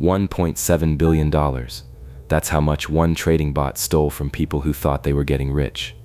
$1.7 billion. That's how much one trading bot stole from people who thought they were getting rich.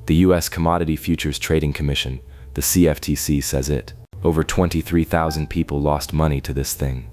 The U.S. Commodity Futures Trading Commission, the CFTC, says it. Over 23,000 people lost money to this thing.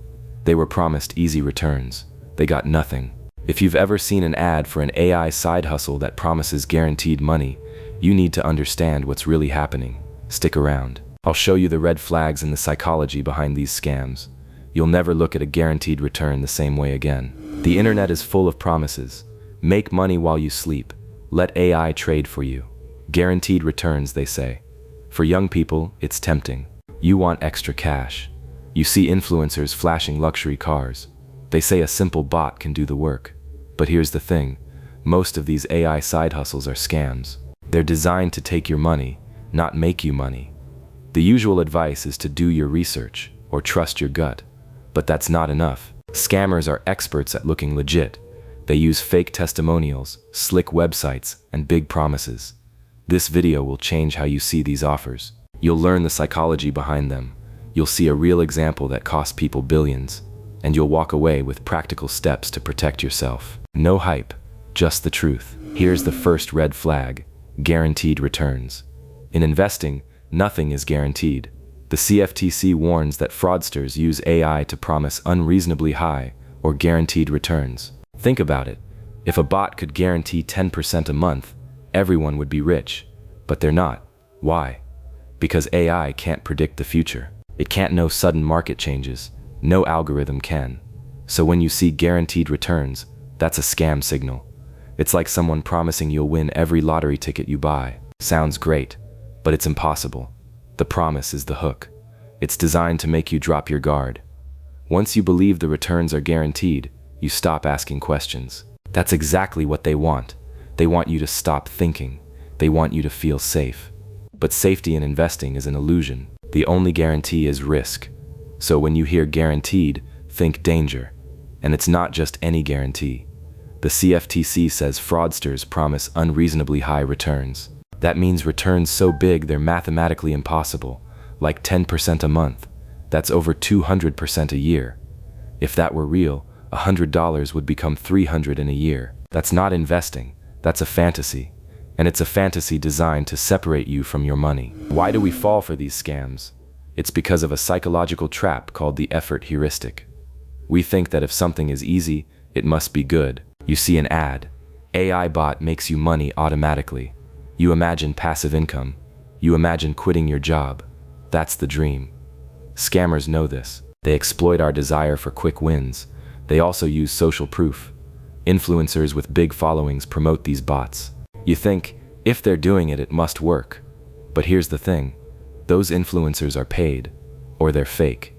They were promised easy returns. They got nothing. If you've ever seen an ad for an AI side hustle that promises guaranteed money, you need to understand what's really happening. Stick around. I'll show you the red flags and the psychology behind these scams. You'll never look at a guaranteed return the same way again. The internet is full of promises. Make money while you sleep. Let AI trade for you. Guaranteed returns, they say. For young people, it's tempting. You want extra cash. You see influencers flashing luxury cars. They say a simple bot can do the work. But here's the thing. Most of these AI side hustles are scams. They're designed to take your money, not make you money. The usual advice is to do your research or trust your gut. But that's not enough. Scammers are experts at looking legit. They use fake testimonials, slick websites, and big promises. This video will change how you see these offers. You'll learn the psychology behind them. You'll see a real example that cost people billions, and you'll walk away with practical steps to protect yourself. No hype, just the truth. Here's the first red flag: guaranteed returns. In investing, nothing is guaranteed. The CFTC warns that fraudsters use AI to promise unreasonably high or guaranteed returns. Think about it. If a bot could guarantee 10% a month, everyone would be rich. But they're not. Why? Because AI can't predict the future. It can't know sudden market changes. No algorithm can. So when you see guaranteed returns, that's a scam signal. It's like someone promising you'll win every lottery ticket you buy. Sounds great, but it's impossible. The promise is the hook. It's designed to make you drop your guard. Once you believe the returns are guaranteed, you stop asking questions. That's exactly what they want. They want you to stop thinking. They want you to feel safe. But safety in investing is an illusion. The only guarantee is risk. So when you hear guaranteed, think danger. And it's not just any guarantee. The CFTC says fraudsters promise unreasonably high returns. That means returns so big they're mathematically impossible, like 10% a month. That's over 200% a year. If that were real, $100 would become $300 in a year. That's not investing, that's a fantasy. And it's a fantasy designed to separate you from your money. Why do we fall for these scams? It's because of a psychological trap called the effort heuristic. We think that if something is easy, it must be good. You see an ad. AI bot makes you money automatically. You imagine passive income. You imagine quitting your job. That's the dream. Scammers know this. They exploit our desire for quick wins. They also use social proof. Influencers with big followings promote these bots. You think, if they're doing it, it must work. But here's the thing. Those influencers are paid, or they're fake.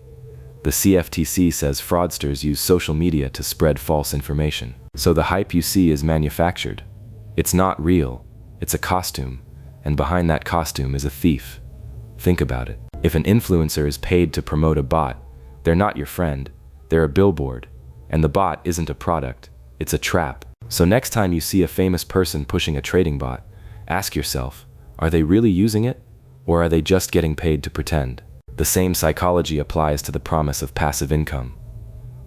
The CFTC says fraudsters use social media to spread false information. So the hype you see is manufactured. It's not real. It's a costume, and behind that costume is a thief. Think about it. If an influencer is paid to promote a bot, they're not your friend, they're a billboard. And the bot isn't a product, it's a trap. So next time you see a famous person pushing a trading bot, ask yourself, are they really using it? Or are they just getting paid to pretend? The same psychology applies to the promise of passive income.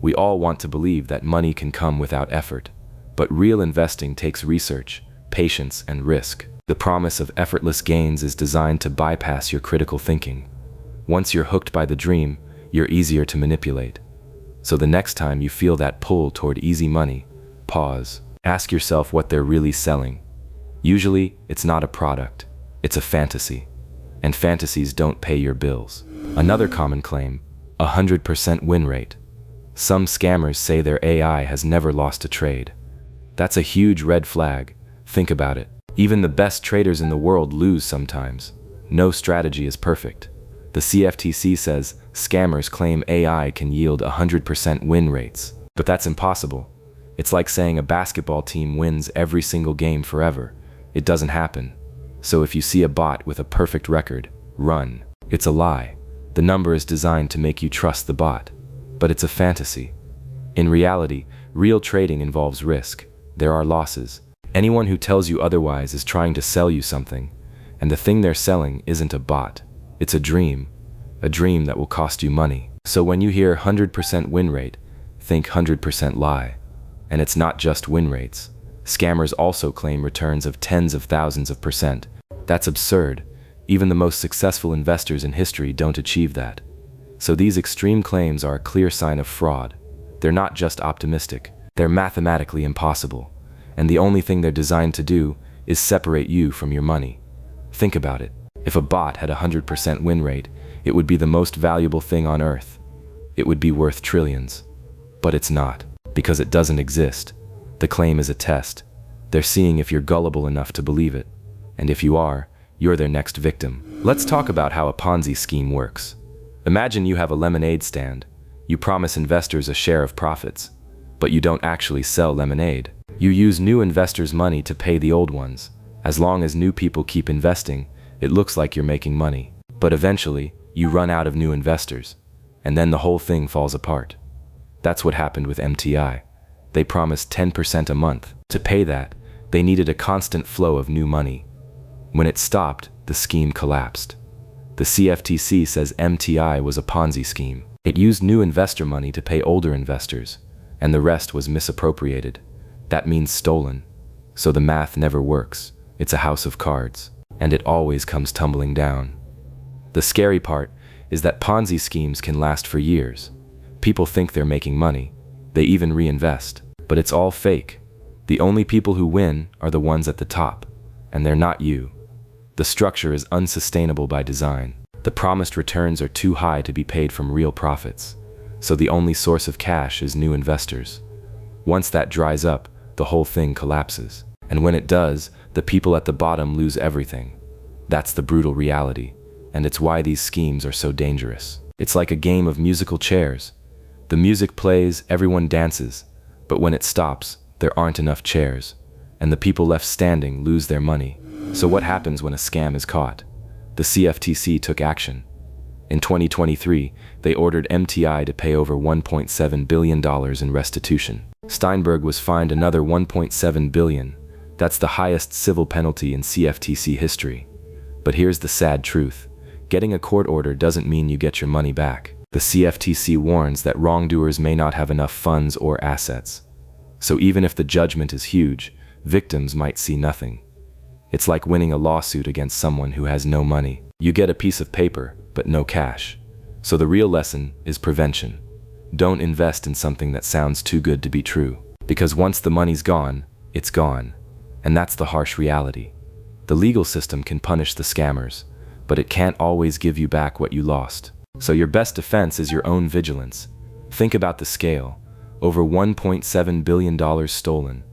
We all want to believe that money can come without effort, but real investing takes research, patience, and risk. The promise of effortless gains is designed to bypass your critical thinking. Once you're hooked by the dream, you're easier to manipulate. So the next time you feel that pull toward easy money, pause. Ask yourself what they're really selling. Usually, it's not a product, it's a fantasy. And fantasies don't pay your bills. Another common claim, 100% win rate. Some scammers say their AI has never lost a trade. That's a huge red flag. Think about it. Even the best traders in the world lose sometimes. No strategy is perfect. The CFTC says scammers claim AI can yield 100% win rates. But that's impossible. It's like saying a basketball team wins every single game forever. It doesn't happen. So if you see a bot with a perfect record, run. It's a lie. The number is designed to make you trust the bot. But it's a fantasy. In reality, real trading involves risk. There are losses. Anyone who tells you otherwise is trying to sell you something. And the thing they're selling isn't a bot. It's a dream that will cost you money. So when you hear 100% win rate, think 100% lie. And it's not just win rates. Scammers also claim returns of tens of thousands of percent. That's absurd. Even the most successful investors in history don't achieve that. So these extreme claims are a clear sign of fraud. They're not just optimistic, they're mathematically impossible. And the only thing they're designed to do is separate you from your money. Think about it. If a bot had a 100% win rate, it would be the most valuable thing on earth. It would be worth trillions. But it's not, because it doesn't exist. The claim is a test. They're seeing if you're gullible enough to believe it. And if you are, you're their next victim. Let's talk about how a Ponzi scheme works. Imagine you have a lemonade stand. You promise investors a share of profits, but you don't actually sell lemonade. You use new investors' money to pay the old ones. As long as new people keep investing, it looks like you're making money. But eventually, you run out of new investors, and then the whole thing falls apart. That's what happened with MTI. They promised 10% a month. To pay that, they needed a constant flow of new money. When it stopped, the scheme collapsed. The CFTC says MTI was a Ponzi scheme. It used new investor money to pay older investors, and the rest was misappropriated. That means stolen. So the math never works. It's a house of cards, and it always comes tumbling down. The scary part is that Ponzi schemes can last for years. People think they're making money. They even reinvest. But it's all fake. The only people who win are the ones at the top, and they're not you. The structure is unsustainable by design. The promised returns are too high to be paid from real profits, so the only source of cash is new investors. Once that dries up, the whole thing collapses. And when it does, the people at the bottom lose everything. That's the brutal reality, and it's why these schemes are so dangerous. It's like a game of musical chairs. The music plays, everyone dances, but when it stops, there aren't enough chairs, and the people left standing lose their money. So what happens when a scam is caught? The CFTC took action. In 2023, they ordered MTI to pay over $1.7 billion in restitution. Steinberg was fined another $1.7 billion. That's the highest civil penalty in CFTC history. But here's the sad truth. Getting a court order doesn't mean you get your money back. The CFTC warns that wrongdoers may not have enough funds or assets. So even if the judgment is huge, victims might see nothing. It's like winning a lawsuit against someone who has no money. You get a piece of paper, but no cash. So the real lesson is prevention. Don't invest in something that sounds too good to be true. Because once the money's gone, it's gone. And that's the harsh reality. The legal system can punish the scammers, but it can't always give you back what you lost. So your best defense is your own vigilance. Think about the scale. Over $1.7 billion stolen,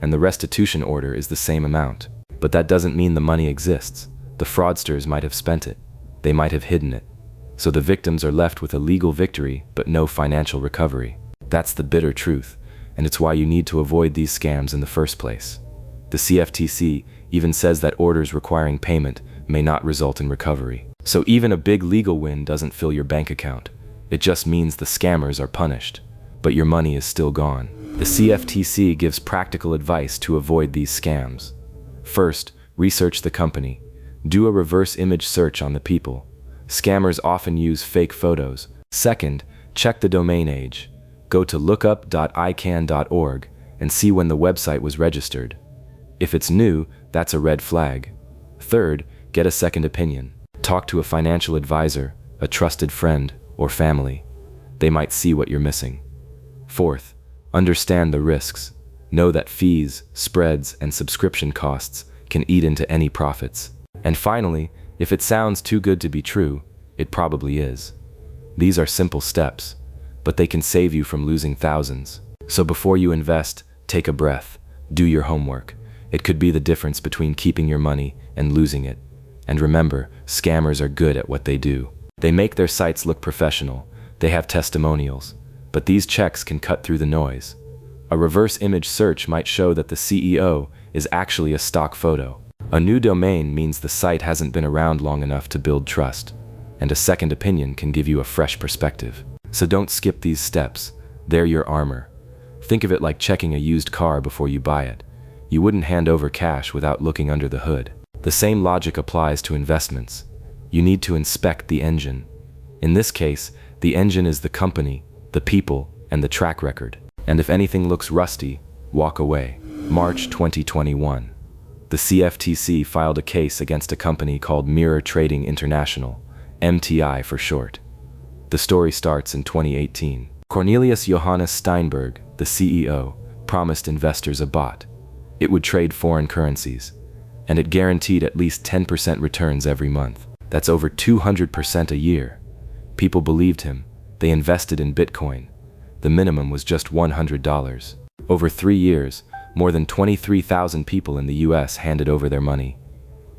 and the restitution order is the same amount. But that doesn't mean the money exists. The fraudsters might have spent it. They might have hidden it. So the victims are left with a legal victory, but no financial recovery. That's the bitter truth, and it's why you need to avoid these scams in the first place. The CFTC even says that orders requiring payment may not result in recovery. So even a big legal win doesn't fill your bank account. It just means the scammers are punished, but your money is still gone. The CFTC gives practical advice to avoid these scams. First, research the company. Do a reverse image search on the people. Scammers often use fake photos. Second, check the domain age. Go to lookup.icann.org and see when the website was registered. If it's new, that's a red flag. Third, get a second opinion. Talk to a financial advisor, a trusted friend, or family. They might see what you're missing. Fourth, understand the risks. Know that fees, spreads, and subscription costs can eat into any profits. And finally, if it sounds too good to be true, it probably is. These are simple steps, but they can save you from losing thousands. So before you invest, take a breath. Do your homework. It could be the difference between keeping your money and losing it. And remember, scammers are good at what they do. They make their sites look professional. They have testimonials. But these checks can cut through the noise. A reverse image search might show that the CEO is actually a stock photo. A new domain means the site hasn't been around long enough to build trust. And a second opinion can give you a fresh perspective. So don't skip these steps. They're your armor. Think of it like checking a used car before you buy it. You wouldn't hand over cash without looking under the hood. The same logic applies to investments. You need to inspect the engine. In this case, the engine is the company, the people, and the track record. And if anything looks rusty, walk away. March 2021. The CFTC filed a case against a company called Mirror Trading International, MTI for short. The story starts in 2018. Cornelius Johannes Steinberg, the CEO, promised investors a bot. It would trade foreign currencies, and it guaranteed at least 10% returns every month. That's over 200% a year. People believed him. They invested in Bitcoin. The minimum was just $100. Over 3 years, more than 23,000 people in the US handed over their money.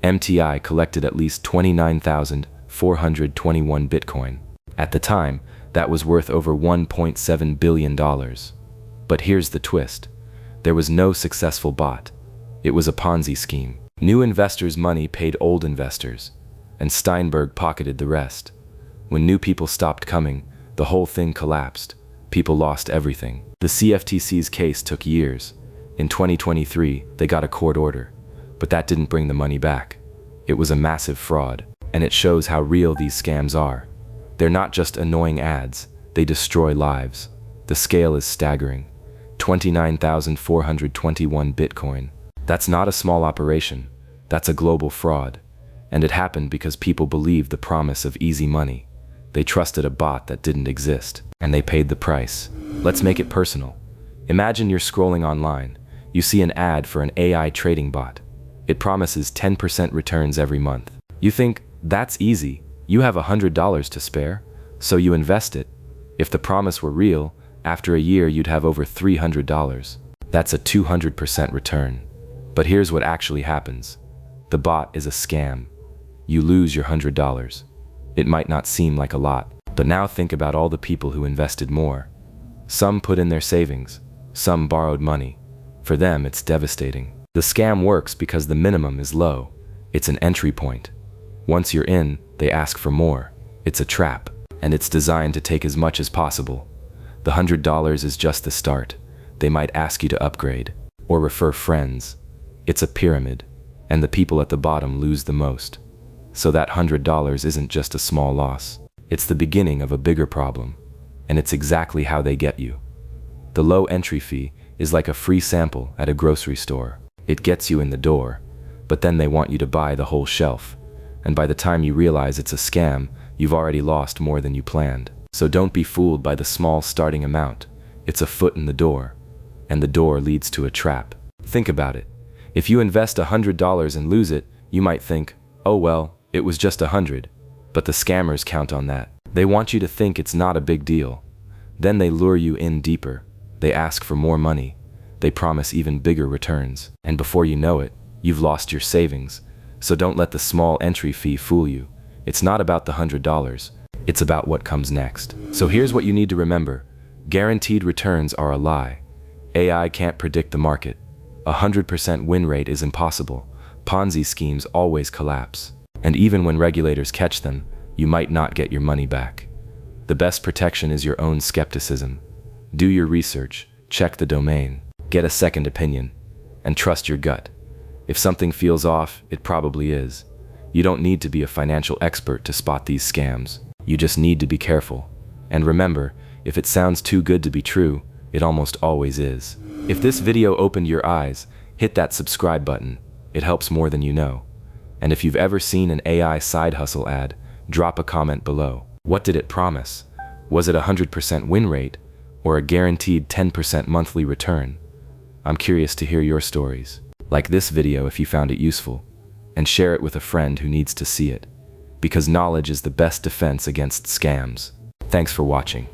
MTI collected at least 29,421 Bitcoin. At the time, that was worth over $1.7 billion. But here's the twist. There was no successful bot. It was a Ponzi scheme. New investors' money paid old investors, and Steinberg pocketed the rest. When new people stopped coming, the whole thing collapsed. People lost everything. The CFTC's case took years. In 2023, they got a court order, but that didn't bring the money back. It was a massive fraud, and it shows how real these scams are. They're not just annoying ads, they destroy lives. The scale is staggering. 29,421 Bitcoin. That's not a small operation. That's a global fraud. And it happened because people believed the promise of easy money. They trusted a bot that didn't exist, and they paid the price. Let's make it personal. Imagine you're scrolling online. You see an ad for an AI trading bot. It promises 10% returns every month. You think, that's easy. You have $100 to spare, so you invest it. If the promise were real, after a year you'd have over $300. That's a 200% return. But here's what actually happens. The bot is a scam. You lose your $100. It might not seem like a lot, but now think about all the people who invested more. Some put in their savings, some borrowed money. For them, it's devastating. The scam works because the minimum is low. It's an entry point. Once you're in, they ask for more. It's a trap, and it's designed to take as much as possible. The $100 is just the start. They might ask you to upgrade, or refer friends. It's a pyramid, and the people at the bottom lose the most. So that $100 isn't just a small loss. It's the beginning of a bigger problem, and it's exactly how they get you. The low entry fee is like a free sample at a grocery store. It gets you in the door, but then they want you to buy the whole shelf. And by the time you realize it's a scam, you've already lost more than you planned. So don't be fooled by the small starting amount. It's a foot in the door, and the door leads to a trap. Think about it. If you invest $100 and lose it, you might think, oh well, it was just 100. But the scammers count on that. They want you to think it's not a big deal. Then they lure you in deeper. They ask for more money. They promise even bigger returns. And before you know it, you've lost your savings. So don't let the small entry fee fool you. It's not about the $100. It's about what comes next. So here's what you need to remember. Guaranteed returns are a lie. AI can't predict the market. 100% win rate is impossible. Ponzi schemes always collapse. And even when regulators catch them, you might not get your money back. The best protection is your own skepticism. Do your research, check the domain, get a second opinion, and trust your gut. If something feels off, it probably is. You don't need to be a financial expert to spot these scams. You just need to be careful. And remember, if it sounds too good to be true, it almost always is. If this video opened your eyes, hit that subscribe button. It helps more than you know. And if you've ever seen an AI side hustle ad, drop a comment below. What did it promise? Was it a 100% win rate or a guaranteed 10% monthly return? I'm curious to hear your stories. Like this video if you found it useful, and share it with a friend who needs to see it, because knowledge is the best defense against scams. Thanks for watching.